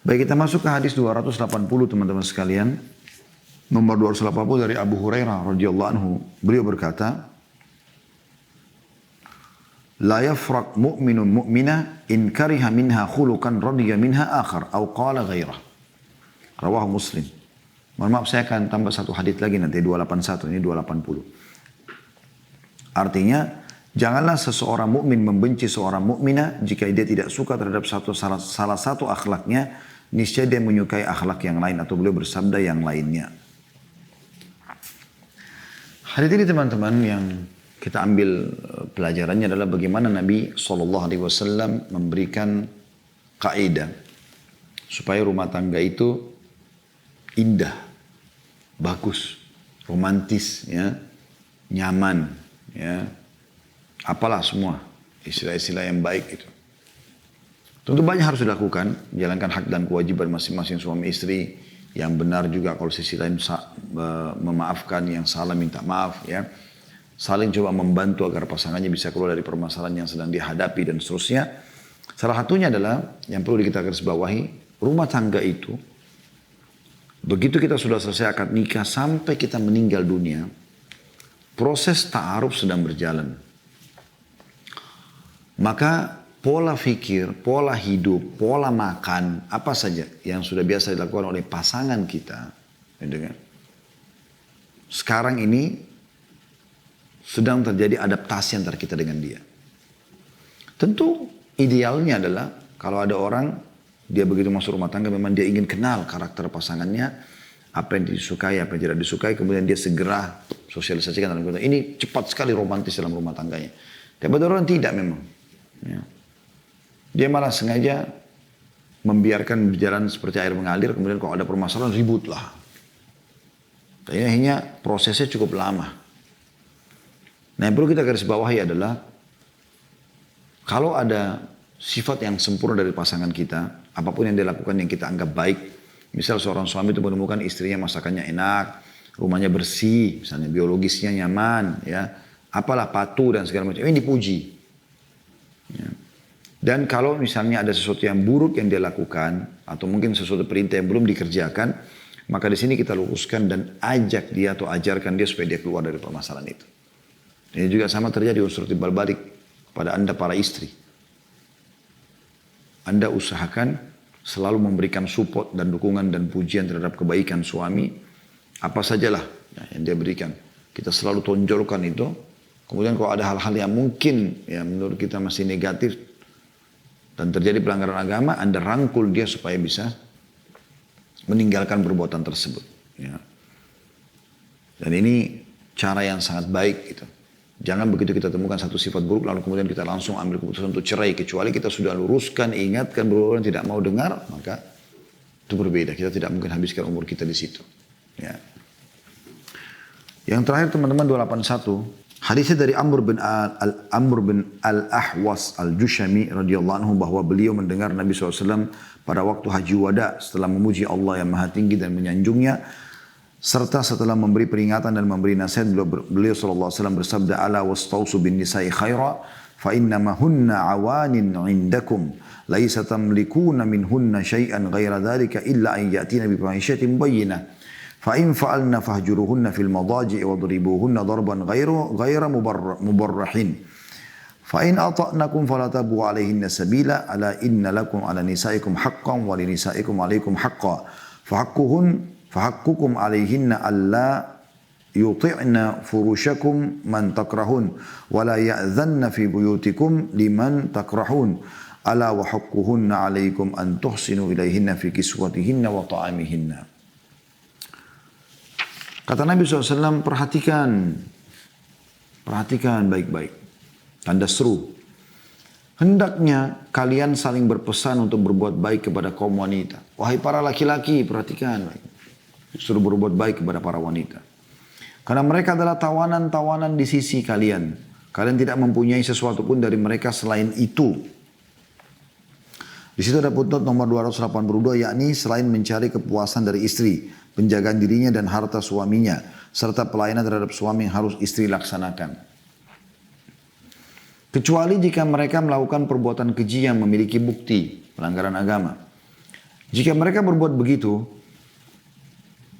Baik, kita masuk ke hadis 280 teman-teman sekalian. Nomor 280 dari Abu Hurairah radhiyallahu anhu. Beliau berkata, "La yafraq mu'minun mu'mina in kariha minha khuluqan radiya minha akhar au qala ghairah." Rawahu Muslim. Mohon maaf, saya akan tambah satu hadis lagi nanti 281, ini 280. Artinya, janganlah seseorang mukmin membenci seorang mukminah jika dia tidak suka terhadap salah satu akhlaknya, niscaya dia menyukai akhlak yang lain, atau beliau bersabda yang lainnya. Hadis ini teman-teman yang kita ambil pelajarannya adalah bagaimana Nabi SAW memberikan kaidah supaya rumah tangga itu indah, bagus, romantis, ya, nyaman, ya, apalah semua istilah-istilah yang baik itu. Tentu banyak harus dilakukan, menjalankan hak dan kewajiban masing-masing suami istri, yang benar juga kalau sisi lain memaafkan, yang salah minta maaf, ya. Saling coba membantu agar pasangannya bisa keluar dari permasalahan yang sedang dihadapi dan seterusnya. Salah satunya adalah yang perlu kita garis bawahi, rumah tangga itu begitu kita sudah selesai akad nikah sampai kita meninggal dunia, proses ta'aruf sedang berjalan. Maka pola fikir, pola hidup, pola makan, apa saja yang sudah biasa dilakukan oleh pasangan kita, gitu kan? Sekarang ini sedang terjadi adaptasi antara kita dengan dia. Tentu idealnya adalah kalau ada orang, dia begitu masuk rumah tangga, memang dia ingin kenal karakter pasangannya, apa yang disukai, apa yang tidak disukai, kemudian dia segera sosialisasikan dalam rumah tangga. Ini cepat sekali romantis dalam rumah tangganya. Tapi ada orang tidak memang. Ya. Dia malah sengaja membiarkan berjalan seperti air mengalir, kemudian kalau ada permasalahan ribut lah. Tapi akhirnya prosesnya cukup lama. Nah, yang perlu kita garis bawahi adalah kalau ada sifat yang sempurna dari pasangan kita, apapun yang dia lakukan yang kita anggap baik, misal seorang suami itu menemukan istrinya masakannya enak, rumahnya bersih, misalnya biologisnya nyaman, ya, apalah patuh dan segala macam, ini dipuji. Ya. Dan kalau misalnya ada sesuatu yang buruk yang dia lakukan, atau mungkin sesuatu perintah yang belum dikerjakan, maka di sini kita luruskan dan ajak dia atau ajarkan dia supaya dia keluar dari permasalahan itu. Ini juga sama terjadi unsur timbal balik pada Anda para istri. Anda usahakan selalu memberikan support dan dukungan dan pujian terhadap kebaikan suami, apa sajalah yang dia berikan. Kita selalu tonjolkan itu. Kemudian kalau ada hal-hal yang mungkin ya menurut kita masih negatif dan terjadi pelanggaran agama, Anda rangkul dia supaya bisa meninggalkan perbuatan tersebut. Ya. Dan ini cara yang sangat baik gitu. Jangan begitu kita temukan satu sifat buruk lalu kemudian kita langsung ambil keputusan untuk cerai. Kecuali kita sudah luruskan, ingatkan, berurut tidak mau dengar, maka itu berbeda. Kita tidak mungkin habiskan umur kita di situ. Ya. Yang terakhir teman-teman 281. Hadisnya dari Amr bin Al-Ahwas Al-Jushami radhiyallahu anhu bahwa beliau mendengar Nabi SAW pada waktu haji wada setelah memuji Allah yang maha tinggi dan menyanjungnya. Serta setelah memberi peringatan dan memberi nasihat, beliau SAW bersabda, "Ala wastausu bin nisa'i khaira, fa innama hunna awanin indakum, laisa tamlikuna minhunna syai'an ghaira dhalika illa an ya'tina bi fahishatin bayyinah. Fa in fa'alna fahjuruhunna fil madaji'i wadribuhunna darban ghaira mubarrahin. Fa in ata'nakum fala tabu 'alaihinna sabila, ala inna lakum 'ala nisa'ikum haqqan wa li nisa'ikum 'alaikum haqqan. Fahakkukum alaihinna alla yuti'na furushakum man takrahun wa la ya'dhanna fi buyutikum liman takrahun. Ala wa haqquhunna alaikum an tuhsinu ilaihinna fi kiswatihinna wa ta'amihinna." Kata Nabi SAW, perhatikan baik-baik. Tanda seru. Hendaknya kalian saling berpesan untuk berbuat baik kepada kaum wanita. Wahai para laki-laki, perhatikan baik. Suruh berbuat baik kepada para wanita. Karena mereka adalah tawanan-tawanan di sisi kalian. Kalian tidak mempunyai sesuatu pun dari mereka selain itu. Di situ ada footnote nomor 282, yakni selain mencari kepuasan dari istri, penjagaan dirinya dan harta suaminya, serta pelayanan terhadap suami yang harus istri laksanakan. Kecuali jika mereka melakukan perbuatan keji yang memiliki bukti pelanggaran agama. Jika mereka berbuat begitu,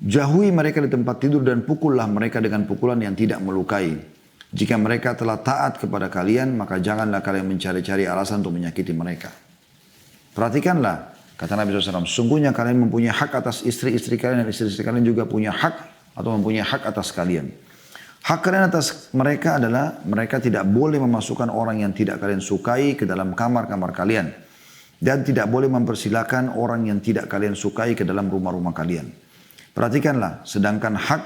jauhi mereka di tempat tidur dan pukullah mereka dengan pukulan yang tidak melukai. Jika mereka telah taat kepada kalian, maka janganlah kalian mencari-cari alasan untuk menyakiti mereka. Perhatikanlah, kata Nabi SAW, sungguhnya kalian mempunyai hak atas istri-istri kalian dan istri-istri kalian juga punya hak atau mempunyai hak atas kalian. Hak kalian atas mereka adalah mereka tidak boleh memasukkan orang yang tidak kalian sukai ke dalam kamar-kamar kalian. Dan tidak boleh mempersilakan orang yang tidak kalian sukai ke dalam rumah-rumah kalian. Perhatikanlah, sedangkan hak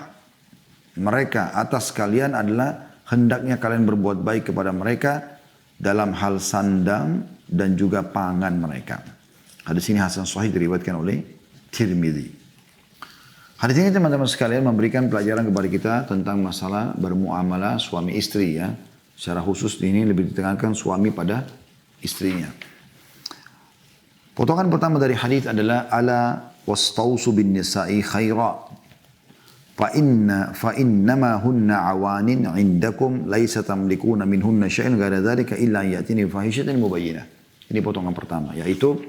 mereka atas kalian adalah hendaknya kalian berbuat baik kepada mereka dalam hal sandang dan juga pangan mereka. Hadis ini hasan sahih diriwayatkan oleh Tirmidzi. Hadis ini teman-teman sekalian memberikan pelajaran kepada kita tentang masalah bermuamalah suami istri ya. Secara khusus ini lebih ditekankan suami pada istrinya. Potongan pertama dari hadis adalah ala wastausu bin nisa'i khaira fa innama hunna awanin indakum laisa tamlikuna minhunna syai'an ghayra dzalika illa ya'tini fahishatin mubayyinah. Ini potongan pertama, yaitu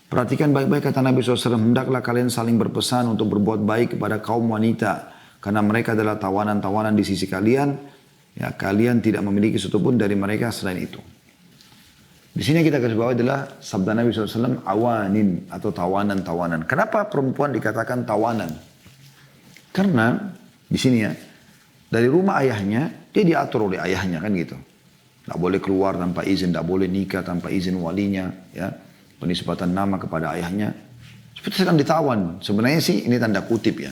perhatikan baik-baik kata Nabi SAW, hendaklah kalian saling berpesan untuk berbuat baik kepada kaum wanita. Karena mereka adalah tawanan-tawanan di sisi kalian. Ya, kalian tidak memiliki satupun dari mereka selain itu. Di sini kita garis bawah adalah sabda Nabi SAW, awanin atau tawanan-tawanan. Kenapa perempuan dikatakan tawanan? Karena di sini ya, dari rumah ayahnya, dia diatur oleh ayahnya kan gitu. Tidak boleh keluar tanpa izin, tidak boleh nikah tanpa izin walinya. Ya. Penisbatan nama kepada ayahnya. Seperti sedang ditawan. Sebenarnya sih ini tanda kutip ya.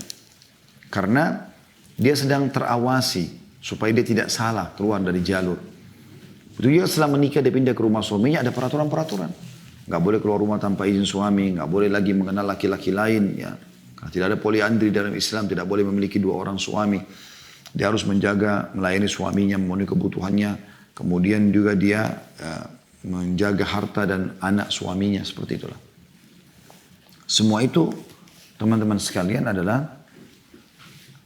Karena dia sedang terawasi. Supaya dia tidak salah keluar dari jalur. Begitu juga setelah menikah dia pindah ke rumah suaminya ada peraturan-peraturan. Gak boleh keluar rumah tanpa izin suami. Gak boleh lagi mengenal laki-laki lain. Ya. Karena tidak ada poliandri dalam Islam. Tidak boleh memiliki 2 orang suami. Dia harus menjaga, melayani suaminya, memenuhi kebutuhannya. Kemudian juga dia menjaga harta dan anak suaminya, seperti itulah. Semua itu teman-teman sekalian adalah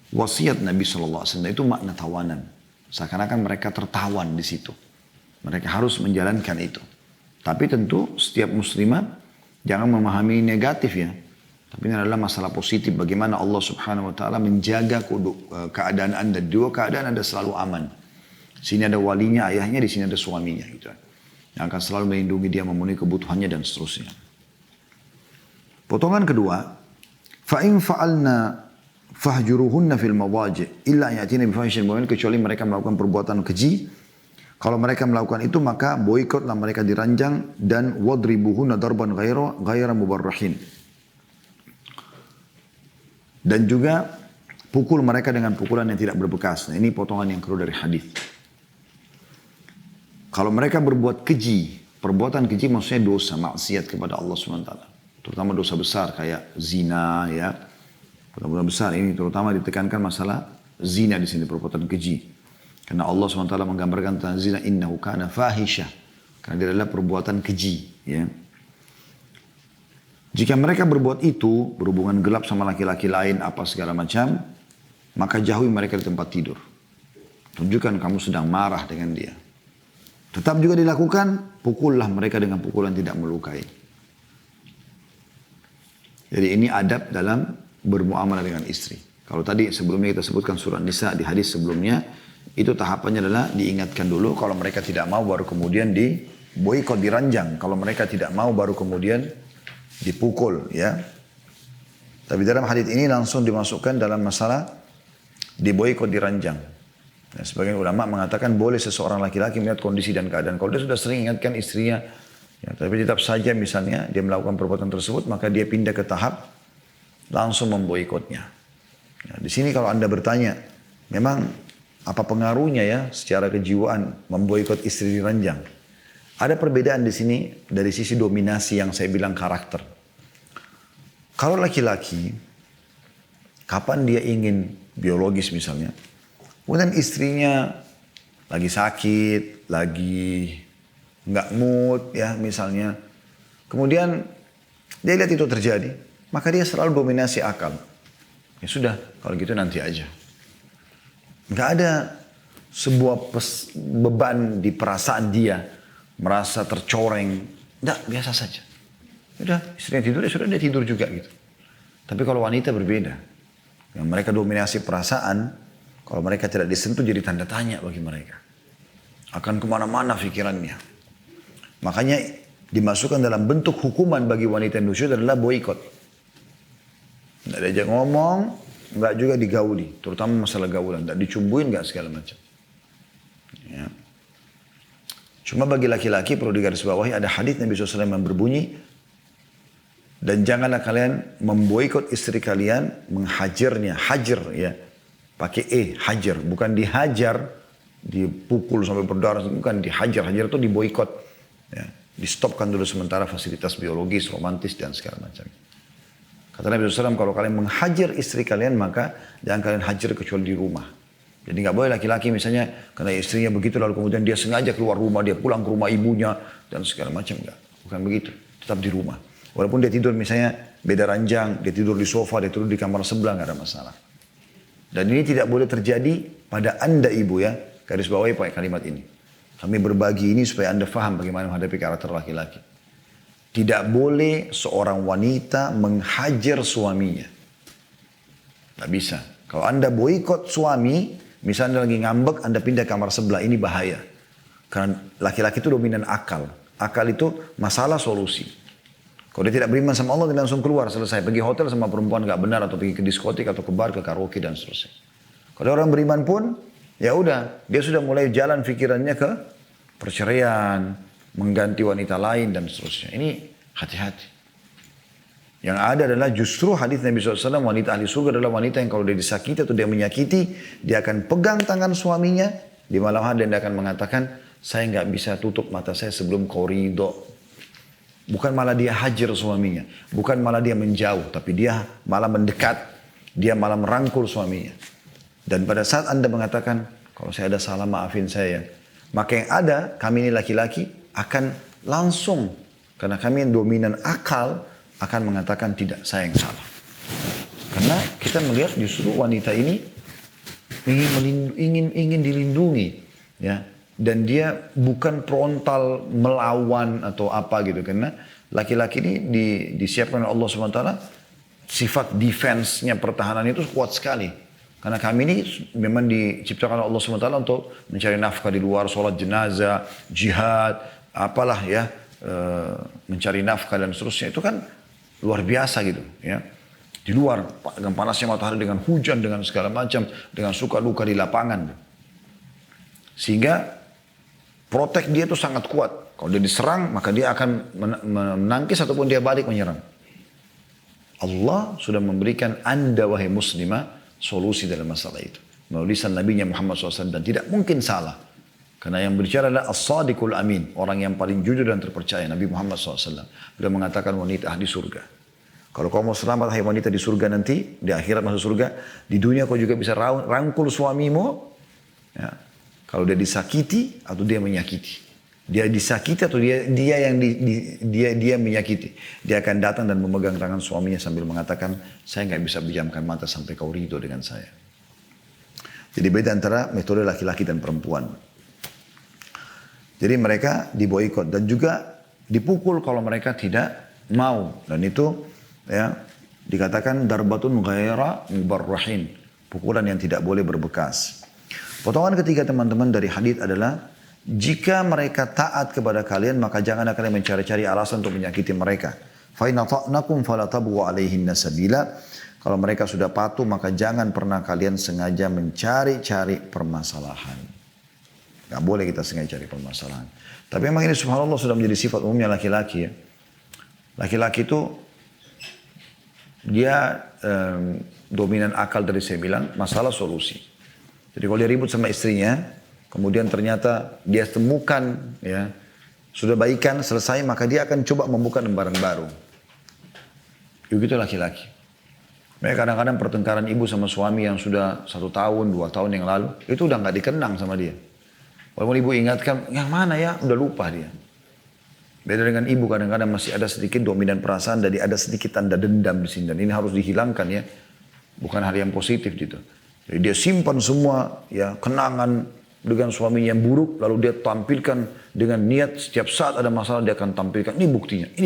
wasiat Nabi SAW. Itu makna tawanan. Seakan-akan mereka tertawan di situ. Mereka harus menjalankan itu. Tapi tentu setiap muslimah jangan memahami negatif ya. Tapi ini adalah masalah positif. Bagaimana Allah Subhanahu Wa Taala menjaga keadaan anda. 2 keadaan anda selalu aman. Di sini ada walinya, ayahnya, di sini ada suaminya. Gitu. Yang akan selalu melindungi dia, memenuhi kebutuhannya dan seterusnya. Potongan kedua, fa'in fa'alna fahjuruhunna fil mawaji' illa yatina bifahishin mubayyinah, kecuali mereka melakukan perbuatan keji. Kalau mereka melakukan itu maka boikotlah mereka di ranjang dan wadribuhunna darban ghaira mubarrahin. Dan juga pukul mereka dengan pukulan yang tidak berbekas. Nah, ini potongan yang kedua dari hadis. Kalau mereka berbuat keji, perbuatan keji maksudnya dosa, maksiat kepada Allah SWT. Terutama dosa besar kayak zina ya. Dosa besar ini terutama ditekankan masalah zina di sini, perbuatan keji. Karena Allah SWT menggambarkan tentang zina, innahu kana fahisha. Karena dia adalah perbuatan keji ya. Jika mereka berbuat itu, berhubungan gelap sama laki-laki lain, apa segala macam, maka jauhi mereka di tempat tidur. Tunjukkan kamu sedang marah dengan dia. Tetap juga dilakukan, pukullah mereka dengan pukulan tidak melukai. Jadi ini adab dalam bermuamalah dengan istri. Kalau tadi sebelumnya kita sebutkan surah Nisa di hadis sebelumnya, itu tahapannya adalah diingatkan dulu. Kalau mereka tidak mau baru kemudian diboikot, diranjang. Kalau mereka tidak mau baru kemudian dipukul ya. Tapi dalam hadis ini langsung dimasukkan dalam masalah diboikot, diranjang. Nah, sebagian ulama mengatakan boleh seseorang laki-laki melihat kondisi dan keadaan. Kalau dia sudah sering ingatkan istrinya, ya, tapi tetap saja misalnya dia melakukan perbuatan tersebut, maka dia pindah ke tahap langsung memboikotnya. Ya, di sini kalau Anda bertanya, memang apa pengaruhnya ya secara kejiwaan memboikot istri di ranjang? Ada perbedaan di sini dari sisi dominasi yang saya bilang karakter. Kalau laki-laki, kapan dia ingin biologis misalnya, kemudian istrinya lagi sakit, lagi nggak mood ya misalnya. Kemudian dia lihat itu terjadi, maka dia selalu dominasi akal. Ya sudah, kalau gitu nanti aja. Nggak ada sebuah beban di perasaan dia, merasa tercoreng. Nggak, biasa saja. Udah, istrinya tidur, ya sudah dia tidur juga gitu. Tapi kalau wanita berbeda. Yang mereka dominasi perasaan, kalau mereka tidak disentuh jadi tanda tanya bagi mereka. Akan kemana-mana pikirannya. Makanya dimasukkan dalam bentuk hukuman bagi wanita yang nusyuz adalah boikot. Tidak diajak ngomong, nggak juga digauli. Terutama masalah gaulan. Tidak dicumbuin, nggak segala macam. Ya. Cuma bagi laki-laki perlu digarisbawahi ada hadits Nabi SAW yang berbunyi, dan janganlah kalian memboikot istri kalian, menghajarnya, hajar ya, pakai hajar, bukan dihajar, dipukul sampai berdarah, bukan dihajar, hajar itu diboikot, ya, di-stopkan dulu sementara fasilitas biologis, romantis dan segala macam. Kata Nabi SAW, kalau kalian menghajar istri kalian maka jangan kalian hajar kecuali di rumah. Jadi nggak boleh laki-laki misalnya karena istrinya begitu lalu kemudian dia sengaja keluar rumah, dia pulang ke rumah ibunya dan segala macam, enggak, bukan begitu, tetap di rumah. Walaupun dia tidur misalnya beda ranjang, dia tidur di sofa, dia tidur di kamar sebelah, nggak ada masalah. Dan ini tidak boleh terjadi pada anda ibu ya, garis bawahi pakai kalimat ini. Kami berbagi ini supaya anda faham bagaimana menghadapi karakter laki-laki. Tidak boleh seorang wanita menghajar suaminya. Nggak bisa. Kalau anda boikot suami, misalnya lagi ngambek, anda pindah kamar sebelah, ini bahaya. Karena laki-laki itu dominan akal. Akal itu masalah solusi. Kalau dia tidak beriman sama Allah, dia langsung keluar, selesai. Pergi hotel sama perempuan gak benar, atau pergi ke diskotik, atau ke bar, ke karaoke, dan seterusnya. Kalau orang beriman pun, ya udah, dia sudah mulai jalan pikirannya ke perceraian, mengganti wanita lain, dan seterusnya. Ini hati-hati. Yang ada adalah justru hadis Nabi SAW, wanita ahli surga adalah wanita yang kalau dia disakiti atau dia menyakiti, dia akan pegang tangan suaminya, di malam hari dan dia akan mengatakan, saya gak bisa tutup mata saya sebelum kau ridho. Bukan malah dia hajar suaminya. Bukan malah dia menjauh. Tapi dia malah mendekat. Dia malah merangkul suaminya. Dan pada saat anda mengatakan, kalau saya ada salah maafin saya. Maka yang ada, kami ini laki-laki akan langsung. Karena kami yang dominan akal, akan mengatakan tidak, saya yang salah. Karena kita melihat justru wanita ini ingin dilindungi. Ya. Dan dia bukan frontal melawan atau apa gitu. Karena laki-laki ini disiapkan oleh Allah SWT. Sifat defense-nya pertahanan itu kuat sekali. Karena kami ini memang diciptakan oleh Allah SWT untuk mencari nafkah di luar, sholat jenazah, jihad, apalah ya. Mencari nafkah dan seterusnya. Itu kan luar biasa gitu ya. Di luar, dengan panasnya matahari, dengan hujan, dengan segala macam. Dengan suka duka di lapangan. Sehingga protek dia itu sangat kuat. Kalau dia diserang, maka dia akan menangkis ataupun dia balik menyerang. Allah sudah memberikan anda, wahai muslimah, solusi dalam masalah itu. Melalui lisan Nabi Muhammad SAW. Dan tidak mungkin salah. Karena yang berbicara adalah as-sadiqul amin. Orang yang paling jujur dan terpercaya. Nabi Muhammad SAW. Beliau mengatakan wanita ahli surga. Kalau kau mau selamat, hai wanita di surga nanti. Di akhirat masuk surga. Di dunia kau juga bisa rangkul suamimu. Ya. Kalau dia disakiti atau dia menyakiti. Dia disakiti atau dia menyakiti. Dia akan datang dan memegang tangan suaminya sambil mengatakan, saya nggak bisa pejamkan mata sampai kau ridho dengan saya. Jadi beda antara metode laki-laki dan perempuan. Jadi mereka diboikot dan juga dipukul kalau mereka tidak mau. Dan itu ya dikatakan darbatun ghaira mubarrahin. Pukulan yang tidak boleh berbekas. Potongan ketiga teman-teman dari hadis adalah jika mereka taat kepada kalian maka janganlah kalian mencari-cari alasan untuk menyakiti mereka. Fa in ata'nakum fala tabghu 'alaihinna sabila. Kalau mereka sudah patuh maka jangan pernah kalian sengaja mencari-cari permasalahan. Gak boleh kita sengaja cari permasalahan. Tapi memang ini subhanallah sudah menjadi sifat umumnya laki-laki ya. Laki-laki itu dia dominan akal dari saya bilang masalah solusi. Jadi kalau dia ribut sama istrinya, kemudian ternyata dia temukan ya sudah baikan selesai, maka dia akan coba membuka lembaran baru. Begitu laki-laki. Mereka kadang-kadang pertengkaran ibu sama suami yang sudah 1 tahun, 2 tahun yang lalu, itu udah nggak dikenang sama dia. Walaupun ibu ingatkan, yang mana ya, udah lupa dia. Beda dengan ibu kadang-kadang masih ada sedikit dominan perasaan, jadi ada sedikit tanda dendam di sini. Dan ini harus dihilangkan ya, bukan hal yang positif gitu. Jadi dia simpan semua ya kenangan dengan suaminya yang buruk, lalu dia tampilkan dengan niat setiap saat ada masalah dia akan tampilkan ini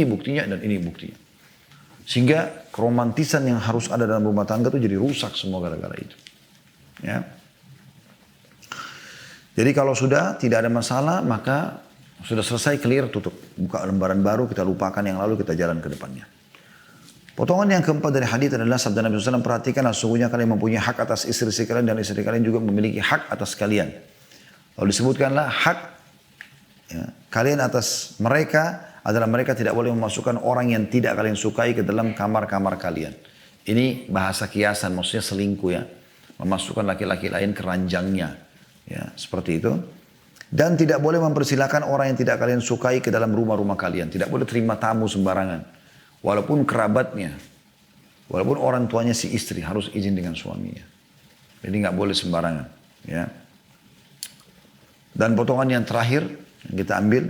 buktinya dan ini buktinya. Sehingga keromantisan yang harus ada dalam rumah tangga itu jadi rusak semua gara-gara itu. Ya. Jadi kalau sudah tidak ada masalah, maka sudah selesai, clear, tutup. Buka lembaran baru, kita lupakan yang lalu, kita jalan ke depannya. Potongan yang keempat dari hadis adalah sabda Nabi SAW, perhatikanlah sesungguhnya kalian mempunyai hak atas istri kalian dan istri kalian juga memiliki hak atas kalian. Lalu disebutkanlah hak ya, kalian atas mereka adalah mereka tidak boleh memasukkan orang yang tidak kalian sukai ke dalam kamar-kamar kalian. Ini bahasa kiasan, maksudnya selingkuh ya. Memasukkan laki-laki lain ke ranjangnya. Ya, seperti itu. Dan tidak boleh mempersilahkan orang yang tidak kalian sukai ke dalam rumah-rumah kalian. Tidak boleh terima tamu sembarangan. Walaupun kerabatnya, walaupun orang tuanya si istri harus izin dengan suaminya. Jadi nggak boleh sembarangan. Ya. Dan potongan yang terakhir yang kita ambil,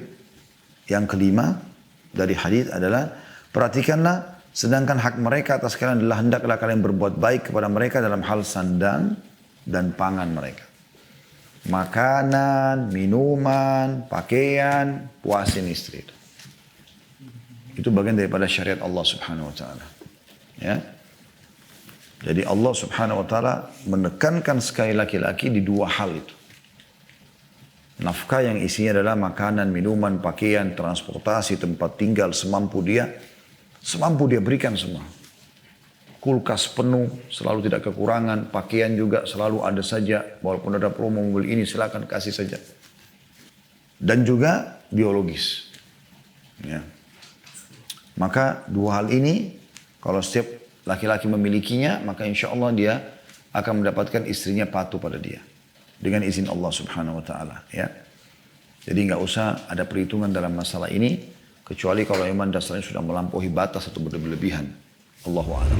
yang kelima dari hadis adalah perhatikanlah, sedangkan hak mereka atas kalian adalah hendaklah kalian berbuat baik kepada mereka dalam hal sandang dan pangan mereka. Makanan, minuman, pakaian, puasin istri itu. Itu bagian daripada syariat Allah Subhanahu wa taala. Ya. Jadi Allah Subhanahu wa taala menekankan sekali laki-laki di dua hal itu. Nafkah yang isinya adalah makanan, minuman, pakaian, transportasi, tempat tinggal semampu dia berikan semua. Kulkas penuh, selalu tidak kekurangan, pakaian juga selalu ada saja, walaupun ada promo mobil ini silakan kasih saja. Dan juga biologis. Ya. Maka dua hal ini, kalau setiap laki-laki memilikinya, maka insya Allah dia akan mendapatkan istrinya patuh pada dia. Dengan izin Allah Subhanahu wa ta'ala. Ya. Jadi nggak usah ada perhitungan dalam masalah ini, kecuali kalau iman dasarnya sudah melampaui batas atau berlebihan. Allahu a'lam.